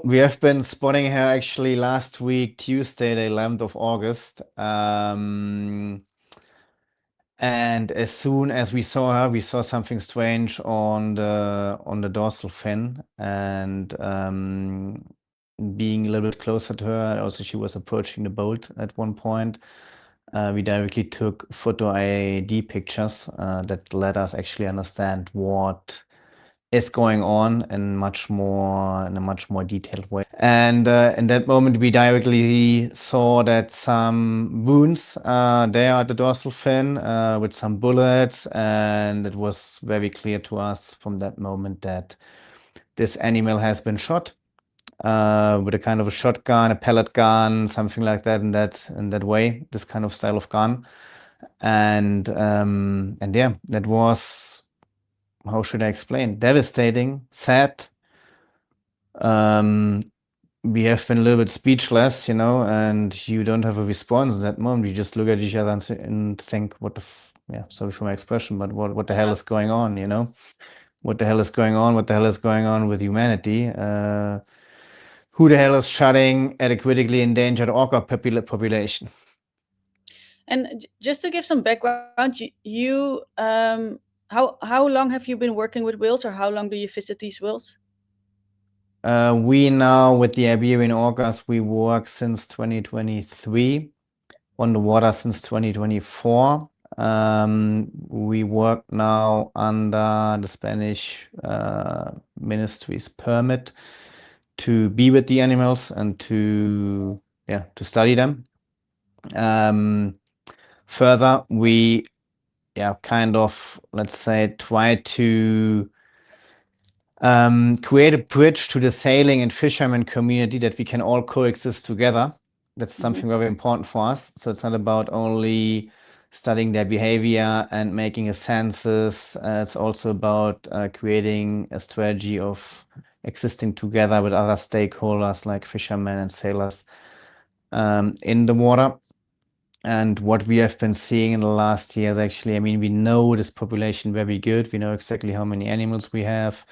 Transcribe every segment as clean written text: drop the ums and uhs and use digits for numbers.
We have been spotting her actually last week, Tuesday, the 11th of August. And as soon as we saw her, we saw something strange on the dorsal fin, and being a little bit closer to her. Also, she was approaching the boat at one point. We directly took photo ID pictures that let us actually understand what is going on in a much more detailed way. And in that moment, we directly saw that some wounds there at the dorsal fin with some bullets, and it was very clear to us from that moment that this animal has been shot with a kind of a shotgun, a pellet gun, something like that in that way, this kind of style of gun. And yeah, that was, how should I explain? Devastating, sad. We have been a little bit speechless, and you don't have a response at that moment. You just look at each other and think, yeah, sorry for my expression, but what the hell is going on, What the hell is going on? What the hell is going on with humanity? Who the hell is shooting at a critically endangered orca population? And just to give some background, how long have you been working with whales, or how long do you visit these whales? We now, with the Iberian Orcas, we work since 2023, on the water since 2024. We work now under the Spanish ministry's permit to be with the animals and to study them. Further, we kind of, let's say, try to create a bridge to the sailing and fishermen community that we can all coexist together. That's something very important for us. So it's not about only studying their behavior and making a census. It's also about creating a strategy of existing together with other stakeholders like fishermen and sailors in the water. And what we have been seeing in the last years, actually, I mean, we know this population very good. We know exactly how many animals we have.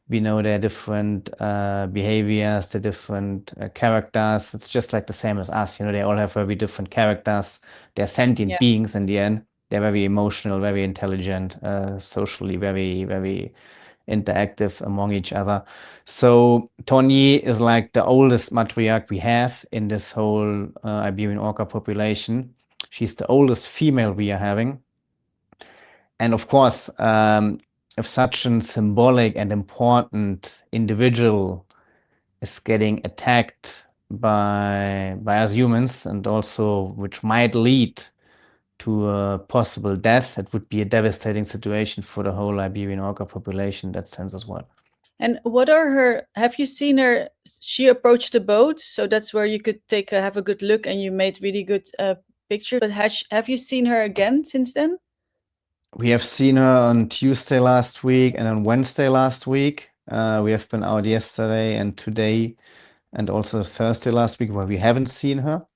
We know their different behaviors, the different characters. It's just like the same as us. They all have very different characters. They're sentient beings in the end. They're very emotional, very intelligent, socially very, very interactive among each other. So Toñi is like the oldest matriarch we have in this whole Iberian orca population. She's the oldest female we are having. And of course, if such a symbolic and important individual is getting attacked by us humans, and also which might lead to a possible death, it would be a devastating situation for the whole Iberian orca population in that sense as well. And have you seen her? She approached the boat, so that's where you could have a good look, and you made really good pictures. But have you seen her again since then? We have seen her on Tuesday last week and on Wednesday last week. We have been out yesterday and today, and also Thursday last week, where we haven't seen her.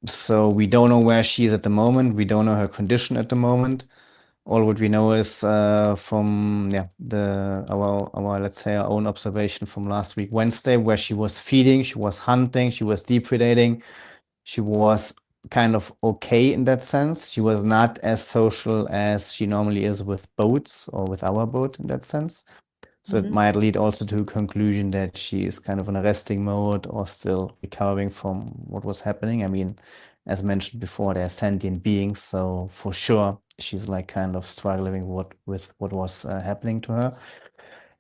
So we don't know where she is at the moment. We don't know her condition at the moment. All what we know is from our let's say our own observation from last week Wednesday, where she was feeding, she was hunting, she was depredating. She was kind of okay in that sense. She was not as social as she normally is with boats or with our boat in that sense. So it might lead also to a conclusion that she is kind of in a resting mode or still recovering from what was happening. I mean, as mentioned before, they're sentient beings, so for sure she's like kind of struggling with what was happening to her.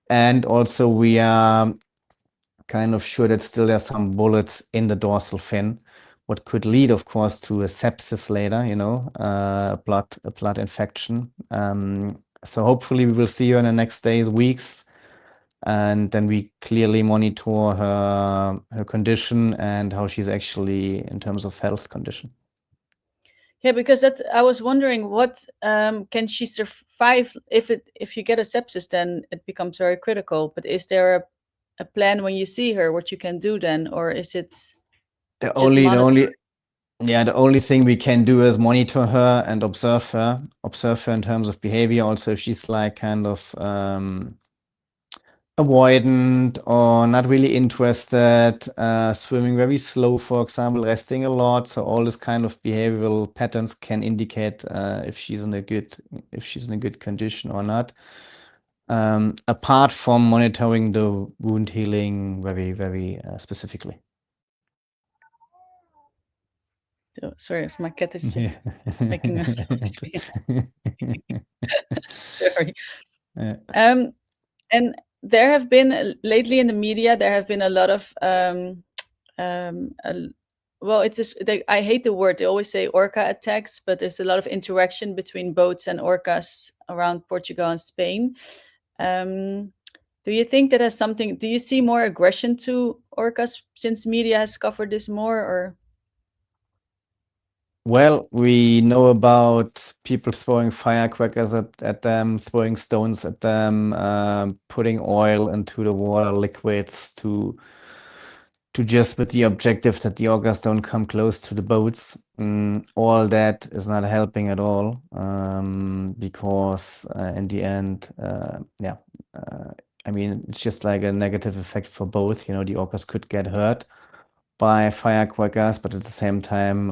And also we are kind of sure that still there's some bullets in the dorsal fin, what could lead, of course, to a sepsis later, a blood infection. So hopefully we will see her in the next days, weeks, and then we clearly monitor her condition and how she's actually in terms of health condition. Yeah, because I was wondering, what can she survive if you get a sepsis? Then it becomes very critical. But is there a plan when you see her, what you can do then, or is it the only thing we can do is monitor her and observe her in terms of behavior. Also, if she's like kind of avoidant or not really interested, swimming very slow, for example, resting a lot. So all this kind of behavioral patterns can indicate if she's in a good condition or not. Apart from monitoring the wound healing very, very specifically. Oh, sorry, my cat is just is making a noise. Sorry. And there have been lately in the media, there have been a lot of well, it's just, I hate the word. They always say orca attacks, but there's a lot of interaction between boats and orcas around Portugal and Spain. Do you think that has something? Do you see more aggression to orcas since media has covered this more, or? Well, we know about people throwing firecrackers at them, throwing stones at them, putting oil into the water, liquids to just with the objective that the orcas don't come close to the boats. All that is not helping at all, because in the end, I mean, it's just like a negative effect for both. You know, the orcas could get hurt by firecrackers, but at the same time,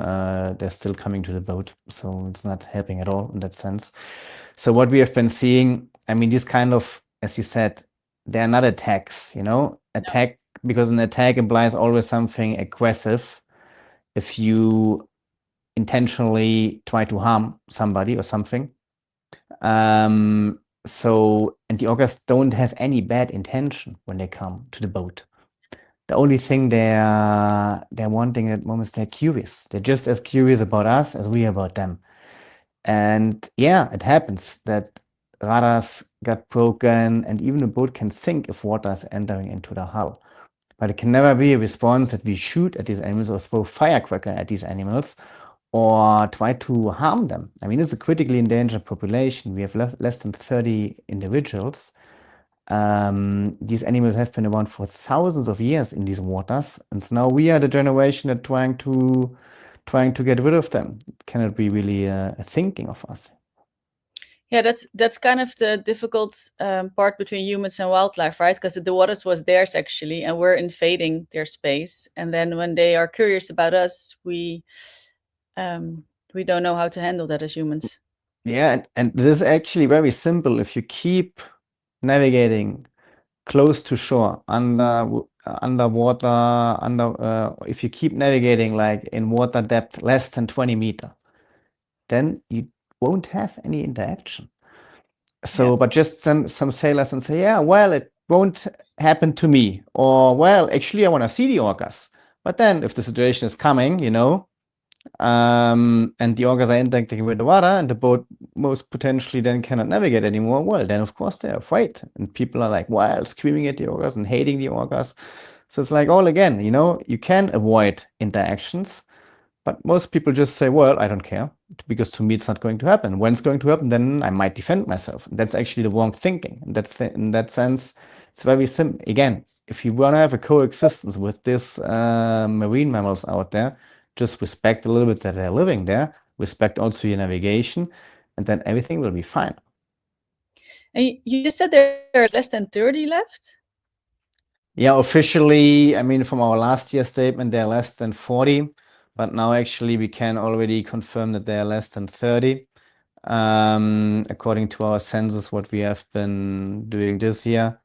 they're still coming to the boat. So it's not helping at all in that sense. So what we have been seeing, I mean, these kind of, as you said, they're not attacks, you know, because an attack implies always something aggressive. If you intentionally try to harm somebody or something. So, and the orcas don't have any bad intention when they come to the boat. The only thing they're wanting at moments, they're curious. They're just as curious about us as we are about them. And yeah, it happens that radars got broken and even a boat can sink if water is entering into the hull. But it can never be a response that we shoot at these animals or throw firecracker at these animals or try to harm them. I mean, it's a critically endangered population. We have less than 30 individuals. These animals have been around for thousands of years in these waters, and so now we are the generation that trying to get rid of them. It cannot be really a thinking of us. Yeah, that's kind of the difficult part between humans and wildlife, right? Because the waters was theirs actually, and we're invading their space. And then when they are curious about us, we don't know how to handle that as humans. Yeah, and this is actually very simple. If you keep navigating close to shore, underwater, if you keep navigating like in water depth less than 20 meters, then you won't have any interaction. So, but just some sailors and say, yeah, well, it won't happen to me, or well, actually, I want to see the orcas. But then, if the situation is coming, you know, and the orcas are interacting with the water, and the boat most potentially then cannot navigate anymore, well, then of course they're afraid, and people are like wild, screaming at the orcas and hating the orcas. So it's like all again, you know, you can avoid interactions, but most people just say, well, I don't care, because to me it's not going to happen. When it's going to happen, then I might defend myself. And that's actually the wrong thinking. And that's in that sense, it's very simple. Again, if you want to have a coexistence with this marine mammals out there, just respect a little bit that they're living there, respect also your navigation, and then everything will be fine. And you just said there are less than 30 left? Yeah, officially, I mean, from our last year statement, they're less than 40, but now actually we can already confirm that they are less than 30. According to our census, what we have been doing this year.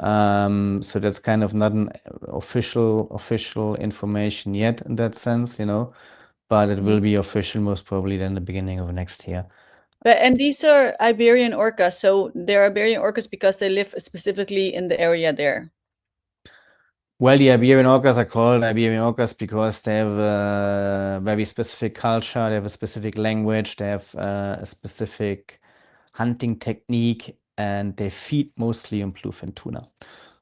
So that's kind of not an official information yet in that sense, you know, but it will be official most probably then the beginning of next year. And these are Iberian orcas, so they're Iberian orcas because they live specifically in the area there. Well, the Iberian orcas are called Iberian orcas because they have a very specific culture, they have a specific language, they have a specific hunting technique, and they feed mostly on bluefin tuna.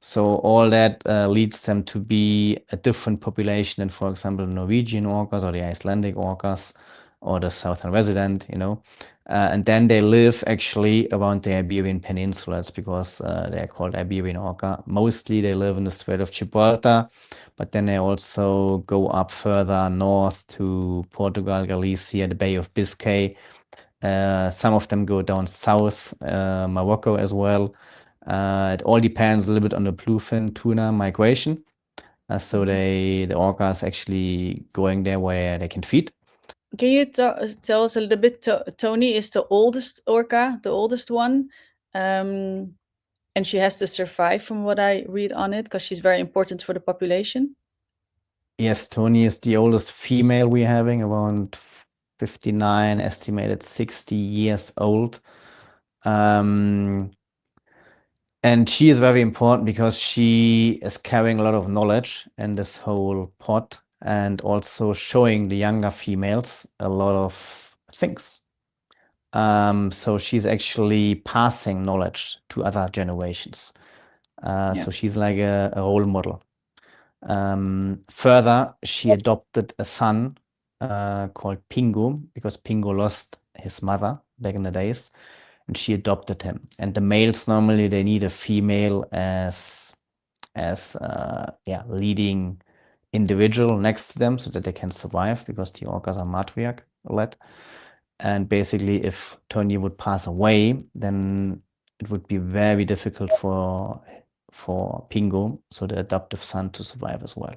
So all that leads them to be a different population than, for example, the Norwegian orcas or the Icelandic orcas or the southern resident, you know. And then they live actually around the Iberian Peninsula. It's because they're called Iberian orca. Mostly they live in the Strait of Gibraltar, but then they also go up further north to Portugal, Galicia, the Bay of Biscay. Some of them go down south, Morocco as well. It all depends a little bit on the bluefin tuna migration. So the orcas actually going there where they can feed. Can you tell us a little bit? Toñi is the oldest orca, the oldest one, and she has to survive, from what I read on it, because she's very important for the population. Yes, Toñi is the oldest female we're having, around 59, estimated 60 years old. And she is very important because she is carrying a lot of knowledge in this whole pod and also showing the younger females a lot of things. So she's actually passing knowledge to other generations. So she's like a role model. Further, she adopted a son called Pingu because Pingu lost his mother back in the days, and she adopted him. And the males normally they need a female as leading individual next to them so that they can survive because the orcas are matriarch led. And basically, if Toñi would pass away, then it would be very difficult for Pingu, so the adoptive son, to survive as well.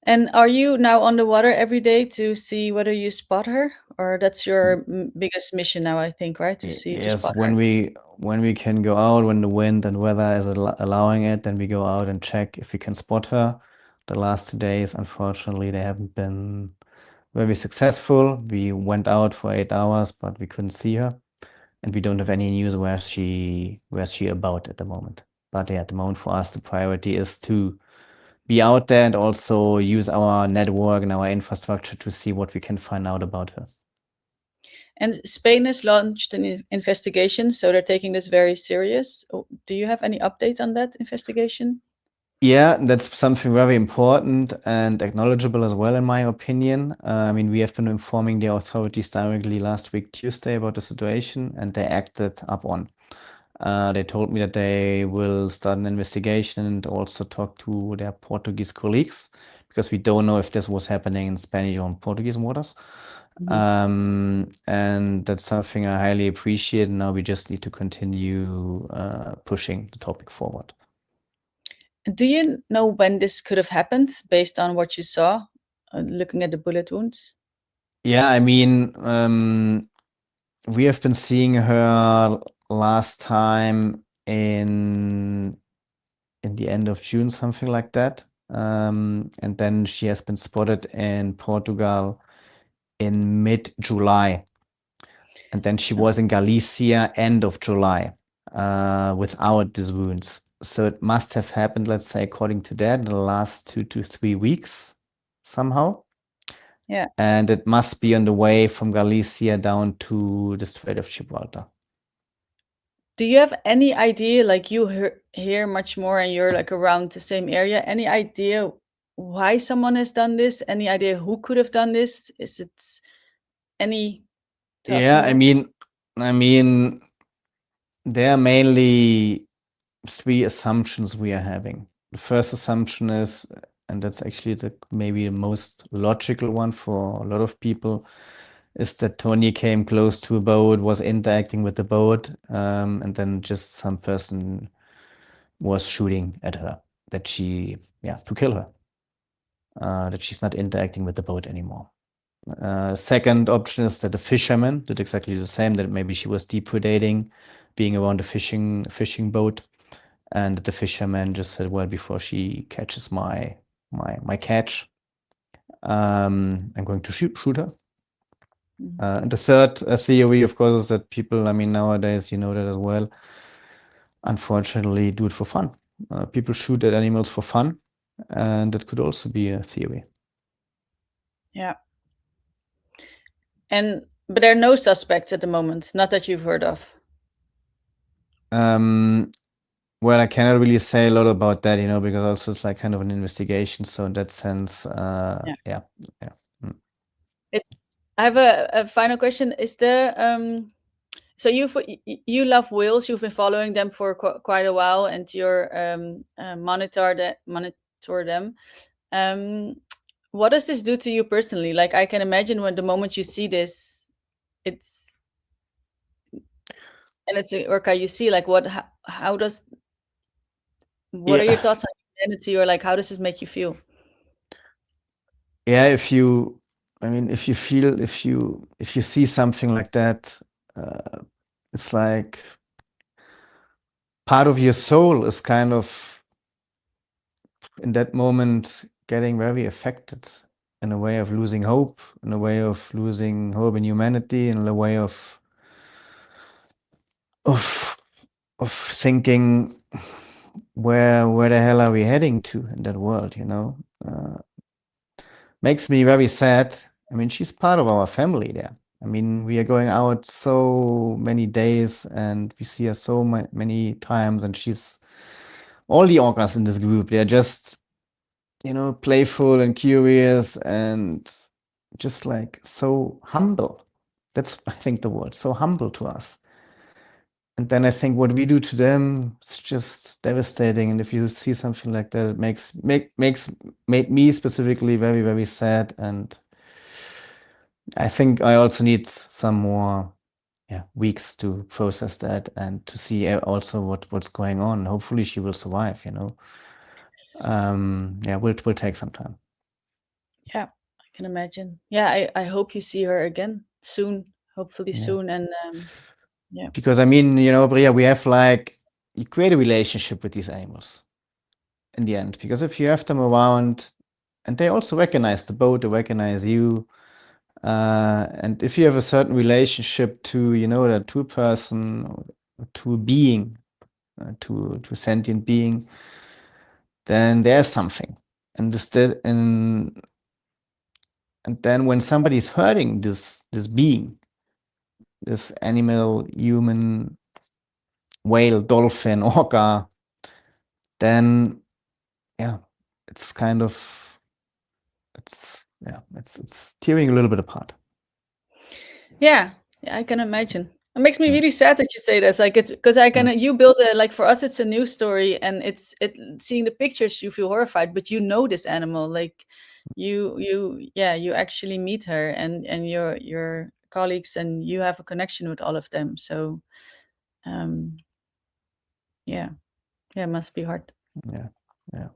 And are you now on the water every day to see whether you spot her, or that's your biggest mission now? I think, right, to Yes, spot when her. we can go out, when the wind and weather is allowing it, then we go out and check if we can spot her. The last 2 days, unfortunately, they haven't been very successful. We went out for 8 hours, but we couldn't see her, and we don't have any news where she about at the moment. But yeah, at the moment for us, the priority is to be out there and also use our network and our infrastructure to see what we can find out about her. And Spain has launched an investigation, so they're taking this very serious. Do you have any update on that investigation? Yeah, that's something very important and acknowledgeable as well, in my opinion. I mean, we have been informing the authorities directly last week, Tuesday, about the situation, and they acted upon. They told me that they will start an investigation and also talk to their Portuguese colleagues because we don't know if this was happening in Spanish or in Portuguese waters. And that's something I highly appreciate. Now we just need to continue pushing the topic forward. Do you know when this could have happened based on what you saw, looking at the bullet wounds? Yeah, I mean, we have been seeing her last time in the end of June, something like that. And then she has been spotted in Portugal in mid-July. And then she was in Galicia end of July without these wounds. So it must have happened, let's say, according to that, in the last 2 to 3 weeks somehow. Yeah. And it must be on the way from Galicia down to the Strait of Gibraltar. Do you have any idea, like you hear much more and you're like around the same area, any idea why someone has done this? Any idea who could have done this? Is it any thoughts Yeah, on that? I mean, there are mainly 3 assumptions we are having. The first assumption is, and that's actually maybe the most logical one for a lot of people, is that Toñi came close to a boat, was interacting with the boat, and then just some person was shooting at her, to kill her, that she's not interacting with the boat anymore. Second option is that the fisherman did exactly the same, that maybe she was depredating, being around a fishing boat, and the fisherman just said, well, before she catches my catch, I'm going to shoot her. And the third theory, of course, is that people, I mean, nowadays, you know that as well, unfortunately do it for fun. People shoot at animals for fun, and that could also be a theory. Yeah. But there are no suspects at the moment, not that you've heard of. Well, I cannot really say a lot about that, because also it's like kind of an investigation. So in that sense, yeah. I have a final question. Is so you love whales? You've been following them for quite a while, and you're monitor them. What does this do to you personally? Like, I can imagine when the moment you see this, it's and it's an orca you see, like how does what are Yeah. your thoughts on humanity, or like how does this make you feel? Yeah, if you, I mean, if you feel, if you see something like that, it's like part of your soul is kind of in that moment getting very affected, in a way of losing hope, in a way of losing hope in humanity, in a way of of thinking where the hell are we heading to in that world, you know? Makes me very sad. I mean, she's part of our family there. I mean, we are going out so many days and we see her so many times, and she's all the orcas in this group. They're just, you know, playful and curious and just like so humble. That's, I think, the word, so humble to us. And then I think what we do to them is just devastating. And if you see something like that, it made me specifically very, very sad. And I think I also need some more weeks to process that and to see also what's going on. Hopefully she will survive, you know. Will take some time. Yeah, I can imagine. Yeah, I hope you see her again soon, hopefully Yeah. soon. And yeah. Because I mean, you know, Bria, we have like, you create a relationship with these animals in the end. Because if you have them around and they also recognize the boat, they recognize you. And if you have a certain relationship to, you know, that to a person, or to a being, to a sentient being, then there's something. And and then when somebody's hurting this being, this animal, human, whale, dolphin, orca, then it's kind of it's tearing a little bit apart. Yeah, I can imagine. It makes me Yeah. really sad that you say this. Like it's because I can Mm. you build a like for us it's a news story, and it's seeing the pictures you feel horrified, but you know this animal. Like you actually meet her and your colleagues, and you have a connection with all of them. So um yeah. Yeah, it must be hard. Yeah. Yeah.